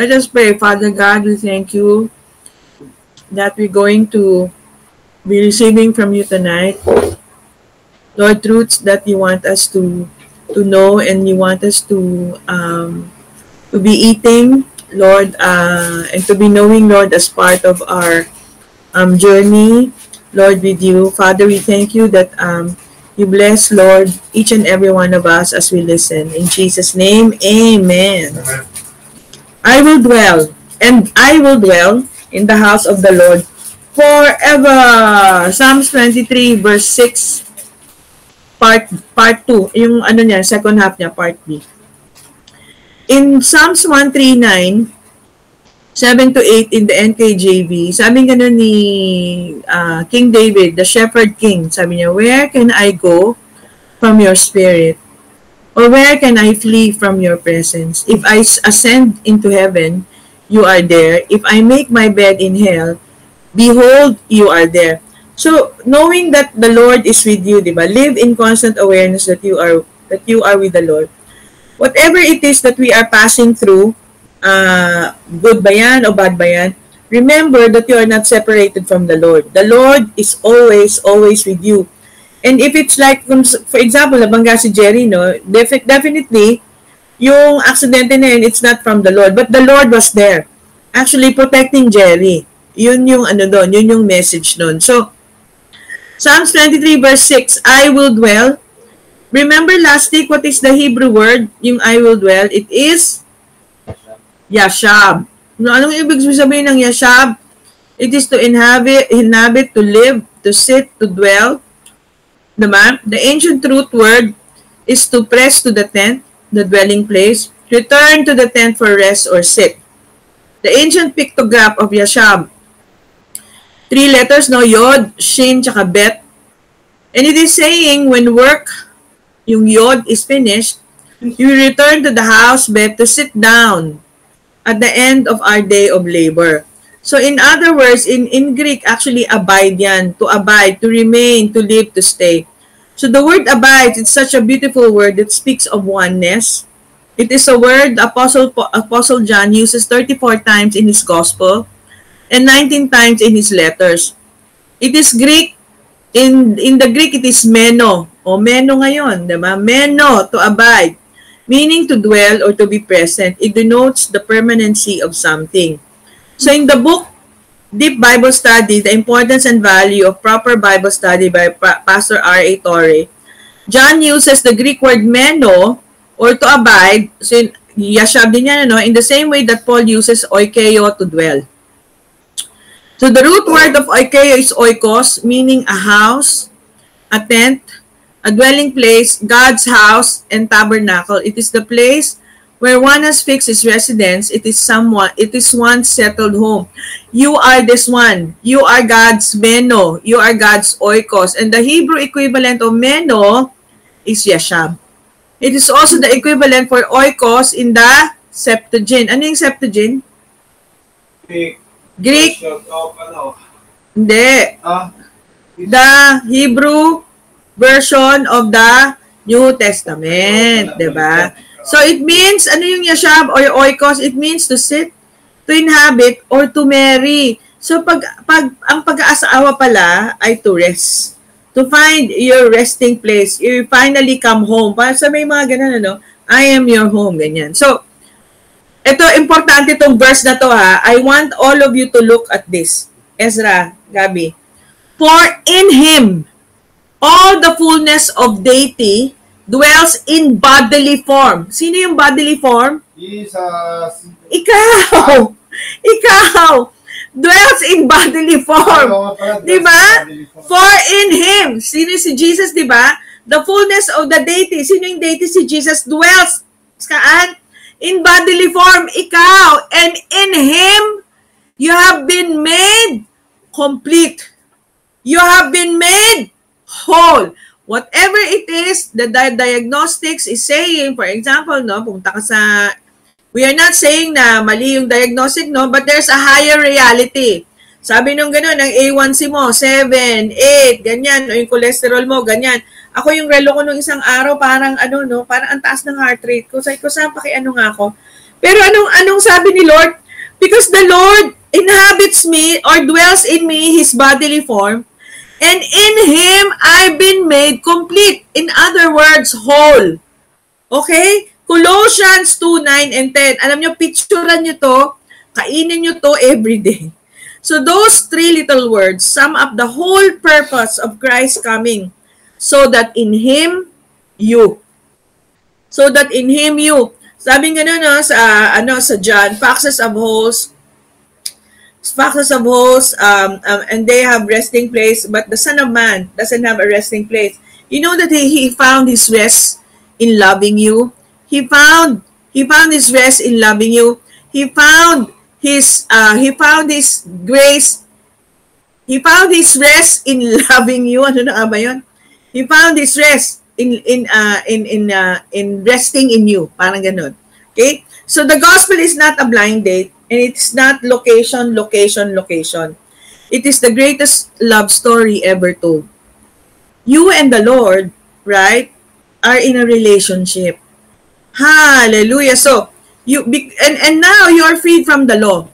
Let us pray. Father God, we thank you that we're going to be receiving from you tonight, Lord, truths that you want us to know and you want us to be eating, Lord, and to be knowing, Lord, as part of our journey, Lord, with you. Father, we thank you that you bless, Lord, each and every one of us as we listen. In Jesus' name, amen. Amen. I will dwell, and I will dwell in the house of the Lord forever. Psalms 23 verse 6, part 2. Yung ano niya, second half niya, part B. In Psalms 139, 7 to 8 in the NKJV, sabi nga nun ni King David, the Shepherd King, sabi niya, where can I go from your spirit? Or where can I flee from your presence? If I ascend into heaven, you are there. If I make my bed in hell, behold, you are there. So, knowing that the Lord is with you, diba? Live in constant awareness that you are with the Lord. Whatever it is that we are passing through, good ba yan o bad ba yan, remember that you are not separated from the Lord. The Lord is always with you. And if it's like, for example, nabangga si Jerry, no, definitely, yung aksidente na yun, it's not from the Lord. But the Lord was there, actually protecting Jerry. Yun yung ano doon, yun yung message doon. So, Psalms 23 verse 6, I will dwell. Remember last week, what is the Hebrew word? Yung I will dwell, it is Yashab. Anong ibig sabihin ng Yashab? It is to inhabit, to live, to sit, to dwell. Diba? The ancient root word is to press to the tent, the dwelling place, return to the tent for rest or sit. The ancient pictograph of Yashab, 3 letters, no, Yod, Shin, tsaka Bet. And it is saying when work, yung Yod is finished, you return to the house, Bet, to sit down at the end of our day of labor. So in other words, in Greek, actually abide yan, to abide, to remain, to live, to stay. So the word abide, it's such a beautiful word that speaks of oneness. It is a word Apostle John uses 34 times in his gospel and 19 times in his letters. It is Greek, in the Greek it is meno, o meno ngayon, diba? Meno, to abide, meaning to dwell or to be present. It denotes the permanency of something. So in the book, Deep Bible Study, The Importance and Value of Proper Bible Study by Pastor R.A. Torre, John uses the Greek word meno, or to abide, so yashab din yan, no? In the same way that Paul uses oikeo, to dwell. So the root word of oikeo is oikos, meaning a house, a tent, a dwelling place, God's house, and tabernacle. It is the place where one has fixed his residence. It is one's settled home. You are this one. You are God's meno. You are God's oikos. And the Hebrew equivalent of meno is yashab. It is also the equivalent for oikos in the Septuagint. Ano yung Septuagint? Greek. Hindi. The Hebrew version of the New Testament. Diba? So it means, ano yung yashab or oikos? It means to sit, to inhabit, or to marry. So ang pag-aasawa pala ay to rest. To find your resting place. You finally come home. Para sa may mga ganun, ano, I am your home, ganyan. So, ito, importante itong verse na to, ha. I want all of you to look at this. Ezra, Gabi. For in Him, all the fullness of deity dwells in bodily form. Sino yung bodily form? Jesus. Ikaw! Ikaw! Dwells in bodily form. Diba? For in Him. Sino si Jesus, diba? The fullness of the deity. Sino yung deity? Si Jesus dwells. Saan? In bodily form. Ikaw. And in Him, you have been made complete. You have been made whole. Whatever it is, the diagnostics is saying, for example, no, punta ka sa, we are not saying na mali yung diagnostic, no, but there's a higher reality. Sabi nung gano'n, ang A1C mo, 7, 8, ganyan, o yung cholesterol mo, ganyan. Ako yung relo ko nung isang araw, parang ano, no, parang ang taas ng heart rate ko. Sabi ko, saan pakiano nga ako? Pero anong sabi ni Lord? Because the Lord inhabits me or dwells in me, His bodily form, and in Him I've been made complete. In other words, whole. Okay? Colossians 2, 9, and 10. Alam nyo, picturean nyo to, kainin nyo to every day. So those three little words sum up the whole purpose of Christ coming. So that in Him, you. So that in Him, you. Sabi nga no, sa John, foxes have holes, and they have resting place, but the Son of Man doesn't have a resting place. You know that he found his rest in loving you. He found his rest in loving you. He found his grace. He found his rest in loving you. Ano na ba 'yon? He found his rest in resting in you. Parang ganun. Okay? So the gospel is not a blind date, and it's not location. It is the greatest love story ever told. You and the Lord, right, are in a relationship. Hallelujah. So, and now you are freed from the law.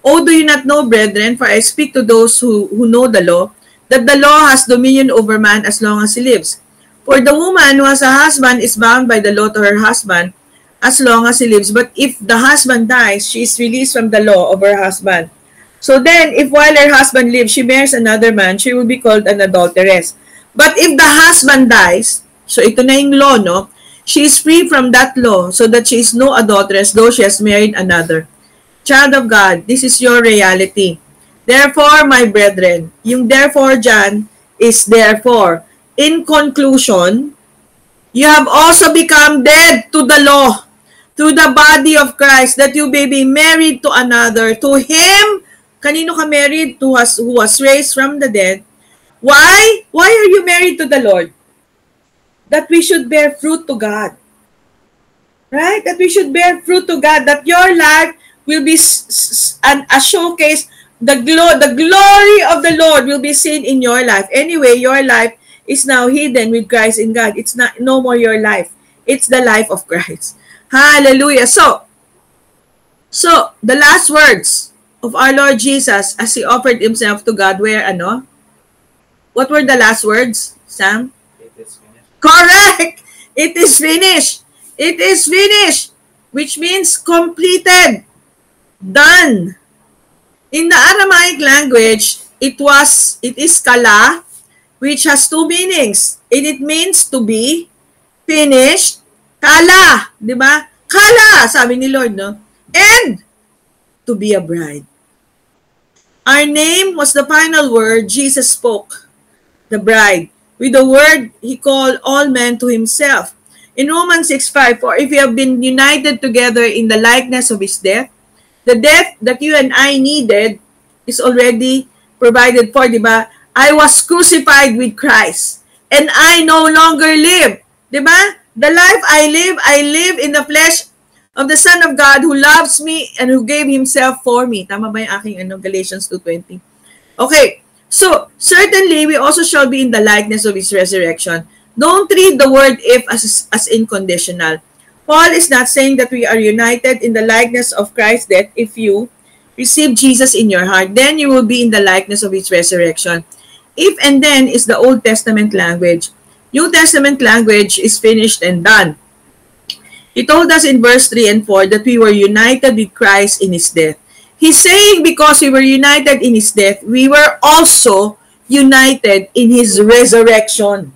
Oh, do you not know, brethren, for I speak to those who know the law, that the law has dominion over man as long as he lives. For the woman who has a husband is bound by the law to her husband as long as he lives. But if the husband dies, she is released from the law of her husband. So then, if while her husband lives, she marries another man, she will be called an adulteress. But if the husband dies, so ito na yung law, no? She is free from that law, so that she is no adulteress, though she has married another. Child of God, this is your reality. Therefore, my brethren, yung therefore dyan is therefore. In conclusion, you have also become dead to the law, through the body of Christ, that you may be married to another. To Him, kanino ka married? Who was raised from the dead. Why? Why are you married to the Lord? That we should bear fruit to God. Right? That we should bear fruit to God. That your life will be a showcase. The glory of the Lord will be seen in your life. Anyway, your life is now hidden with Christ in God. It's not no more your life. It's the life of Christ. Hallelujah. So the last words of our Lord Jesus as He offered Himself to God were ano? What were the last words, Sam? It is finished. Correct! It is finished. It is finished. Which means completed. Done. In the Aramaic language, it is kala, which has two meanings. And it means to be finished. Kala, di ba? Kala, sabi ni Lord, no? And to be a bride. Our name was the final word Jesus spoke, the bride. With the word, He called all men to Himself. In Romans 6:5, for if you have been united together in the likeness of His death, the death that you and I needed is already provided for, di ba? I was crucified with Christ, and I no longer live. Diba? The life I live in the flesh of the Son of God who loves me and who gave Himself for me. Tama ba yung aking Galatians 2:20? Okay, so certainly we also shall be in the likeness of His resurrection. Don't read the word if as inconditional. Paul is not saying that we are united in the likeness of Christ's death. If you receive Jesus in your heart, then you will be in the likeness of His resurrection. If and then is the Old Testament language. New Testament language is finished and done. He told us in verse 3 and 4 that we were united with Christ in His death. He's saying because we were united in His death, we were also united in His resurrection.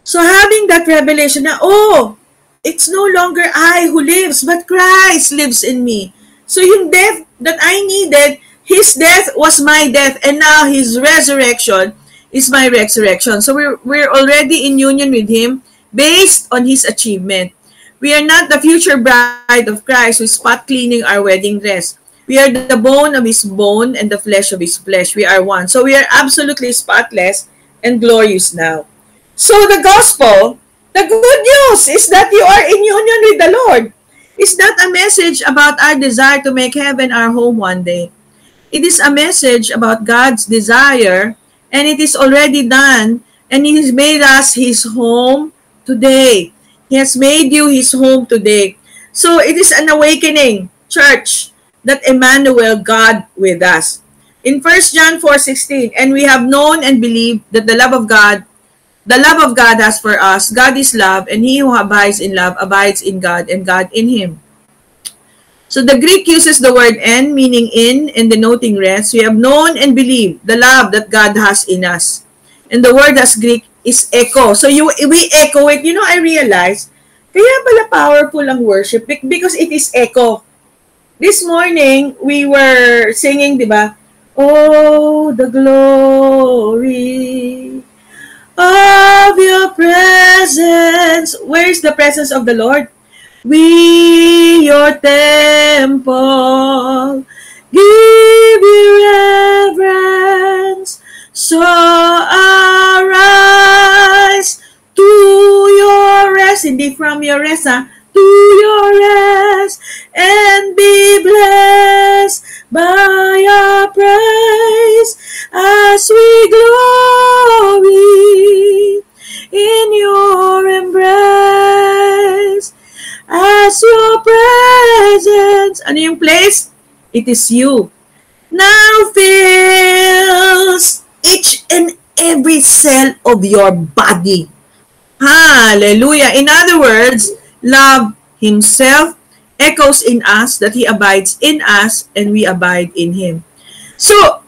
So having that revelation na, oh, it's no longer I who lives, but Christ lives in me. So yung death that I needed, His death was my death, and now His resurrection is my resurrection. So we're already in union with Him based on His achievement. We are not the future bride of Christ who is spot cleaning our wedding dress. We are the bone of His bone and the flesh of His flesh. We are one. So we are absolutely spotless and glorious now. So the gospel, the good news is that you are in union with the Lord. It's not a message about our desire to make heaven our home one day. It is a message about God's desire, and it is already done, and He has made us His home today. He has made you His home today. So it is an awakening, church, that Emmanuel, God with us. In 1 John 4:16, and we have known and believed that the love of God has for us. God is love, and he who abides in love abides in God, and God in him. So the Greek uses the word "en," meaning in and denoting rest. We have known and believed the love that God has in us. And the word as Greek is echo. So we echo it. You know, I realized, kaya pala powerful ang worship because it is echo. This morning, we were singing, di ba? Oh, the glory of your presence. Where is the presence of the Lord? We, your temple, give you reverence. So arise to your rest, hindi from your rest, to your rest, and be blessed by our praise as we glory in your embrace. As your presence, ano yung place? It is you. Now fills each and every cell of your body. Hallelujah. In other words, love himself echoes in us that he abides in us and we abide in him. So,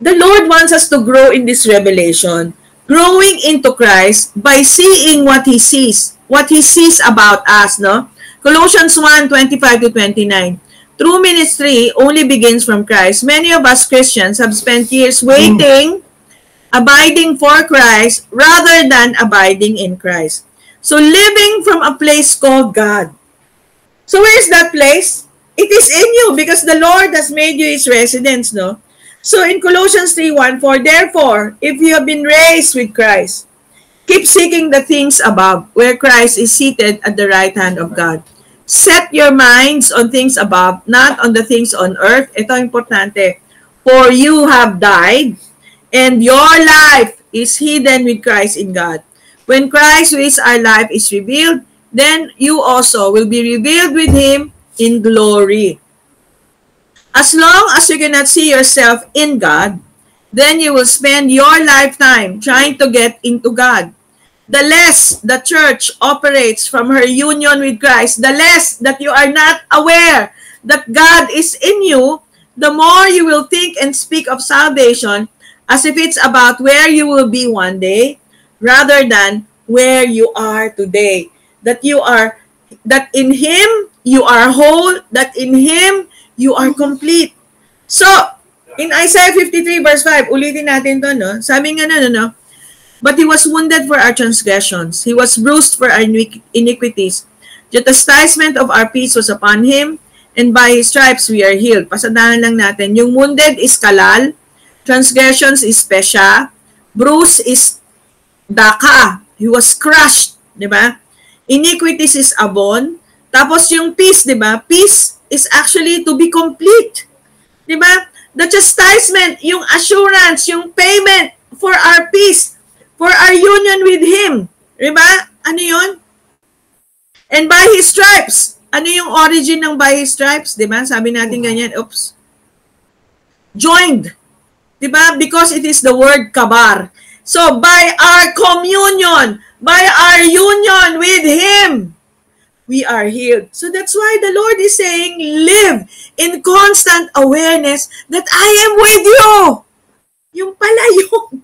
the Lord wants us to grow in this revelation, growing into Christ by seeing what he sees about us, no? Colossians 1:25-29. True ministry only begins from Christ. Many of us Christians have spent years waiting, abiding for Christ, rather than abiding in Christ. So living from a place called God. So where is that place? It is in you because the Lord has made you his residence, no? So in Colossians 3:1, for therefore, if you have been raised with Christ, keep seeking the things above, where Christ is seated at the right hand of God. Set your minds on things above, not on the things on earth. Ito importante. For you have died, and your life is hidden with Christ in God. When Christ, who is our life, is revealed, then you also will be revealed with him in glory. As long as you cannot see yourself in God, then you will spend your lifetime trying to get into God. The less the church operates from her union with Christ, the less that you are not aware that God is in you, the more you will think and speak of salvation as if it's about where you will be one day, rather than where you are today. That in him you are whole, that in him you are complete. So, in Isaiah 53 verse 5, ulitin natin to, no? Sabi nga no? But he was wounded for our transgressions. He was bruised for our iniquities. The chastisement of our peace was upon him, and by his stripes we are healed. Pasadahan lang natin. Yung wounded is kalal, transgressions is pesha, bruise is daka. He was crushed, di ba? Iniquities is abon. Tapos yung peace, di ba? Peace is actually to be complete. Di ba? The chastisement, yung assurance, yung payment for our peace, for our union with him. Di ba? Ano yun? And by his stripes. Ano yung origin ng by his stripes? Di ba? Sabi natin ganyan. Oops. Joined. Di ba? Because it is the word kabar. So, by our communion, by our union with him, we are healed. So that's why the Lord is saying, live in constant awareness that I am with you. Yung pala yun.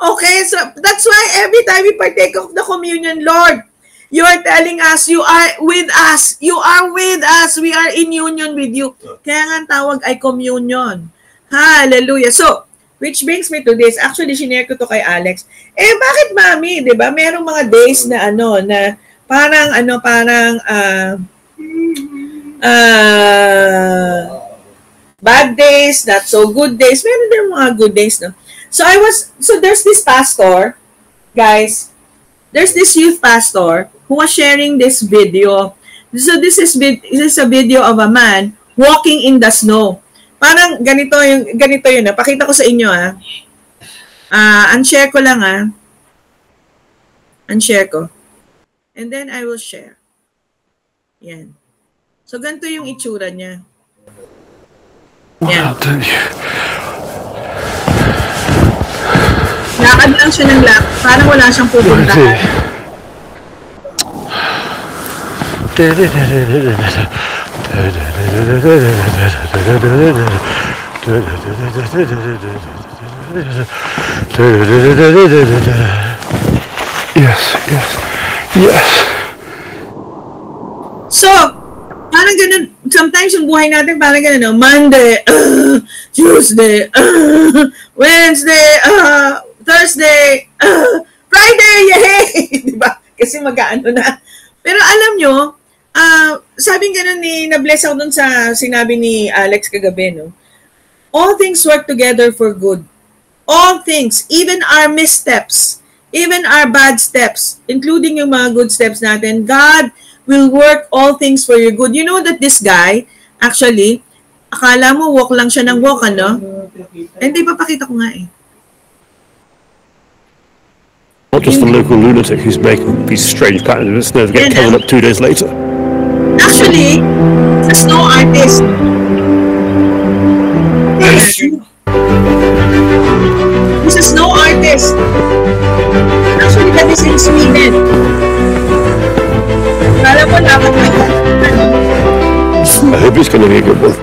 Okay, so that's why every time we partake of the communion, Lord, you are telling us, you are with us. You are with us. We are in union with you. Kaya nga ang tawag ay communion. Hallelujah. So, which brings me to this. Actually, shinare ko to kay Alex. Bakit mami, di ba? Merong mga days na na parang bad days, not so good days. Meron din mga good days, no? So there's this pastor, guys, there's this youth pastor who was sharing this video. So this is a video of a man walking in the snow. Parang ganito yun. Pakita ko sa inyo, unshare ko lang, unshare ko. And then I will share. Yan. So, ganito yung itsura niya. Yan. Lakad lang siya ng lakad. Parang wala siyang pupuntahan. Yes, yes, yes. So, parang ganun, sometimes yung buhay natin parang ganun, no? Monday, Tuesday, Wednesday, Thursday, Friday, yay! Diba? Kasi mag-ano na. Pero alam nyo, sabing ganun na-bless ako dun sa sinabi ni Alex kagabi, no? All things work together for good. All things, even our missteps, even our bad steps, including yung mga good steps natin, God will work all things for your good. You know that this guy, actually, akala mo walk lang siya ng walk, ano? Hindi, papakita ko nga eh. Not just the local lunatic who's making these strange patterns and get covered up 2 days later. Actually, a snow artist. He's a snow artist. Actually, that is in Sweden. Alam mo, dapat I hope it's going to be a good one.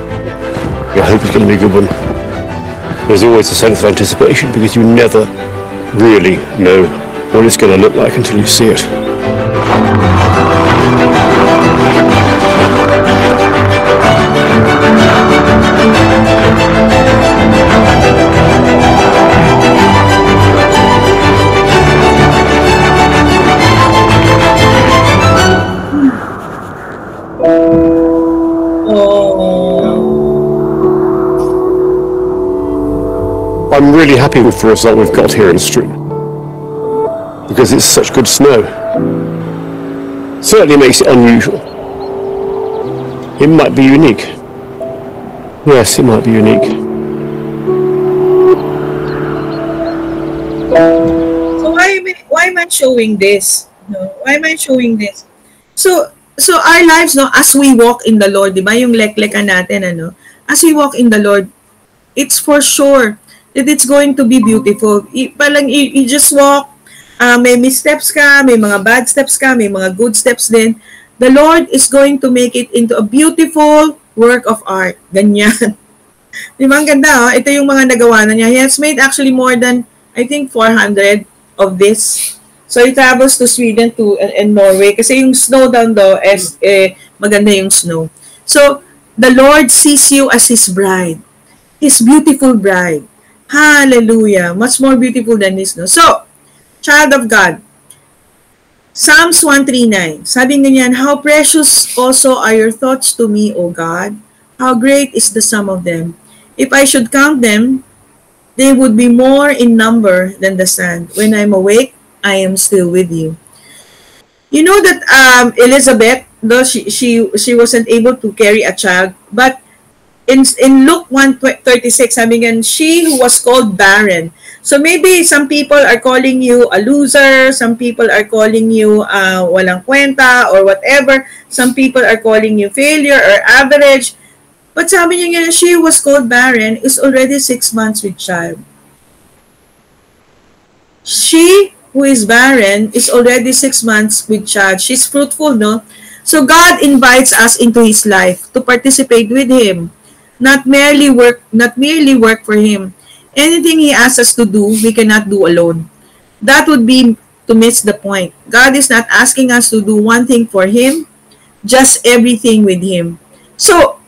I hope it's going to be a good one. There's always a sense of anticipation because you never really know what it's going to look like until you see it. I'm really happy with the result we've got here in Stream because it's such good snow. Certainly makes it unusual. It might be unique. Yes, it might be unique. So why am I showing this? No, why am I showing this? So our lives, no, as we walk in the Lord, di ba, yung lek-lekan natin, ano, as we walk in the Lord, it's for sure that it's going to be beautiful. You just walk, may missteps ka, may mga bad steps ka, may mga good steps din. The Lord is going to make it into a beautiful work of art. Ganyan. Di ba, ang ganda, oh? Ito yung mga nagawa na niya. He has made actually more than, I think, 400 of this. So, he travels to Sweden and Norway kasi yung snow down daw is maganda yung snow. So, the Lord sees you as His bride. His beautiful bride. Hallelujah. Much more beautiful than this, no? So, child of God, Psalms 139, sabi nga niyan, how precious also are your thoughts to me, O God. How great is the sum of them. If I should count them, they would be more in number than the sand. When I'm awake, I am still with you. You know that Elizabeth, though she wasn't able to carry a child, but in Luke 1:36, sabi nga, she who was called barren. So maybe some people are calling you a loser, some people are calling you walang kwenta or whatever, some people are calling you failure or average. But sabi niya nga, she who was called barren is already 6 months with child. She who is barren is already 6 months with child. She's fruitful, no? So God invites us into His life to participate with Him. Not merely work for Him. Anything He asks us to do, we cannot do alone. That would be to miss the point. God is not asking us to do one thing for Him, just everything with Him. So,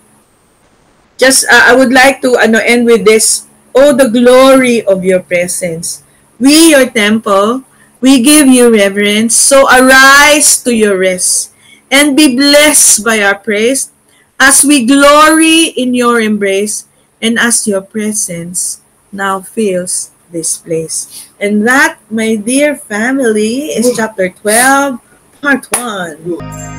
I would like to end with this. Oh, the glory of your presence. We, your temple, we give you reverence. So arise to your rest and be blessed by our praise as we glory in your embrace and as your presence now fills this place. And that, my dear family, is chapter 12, part 1.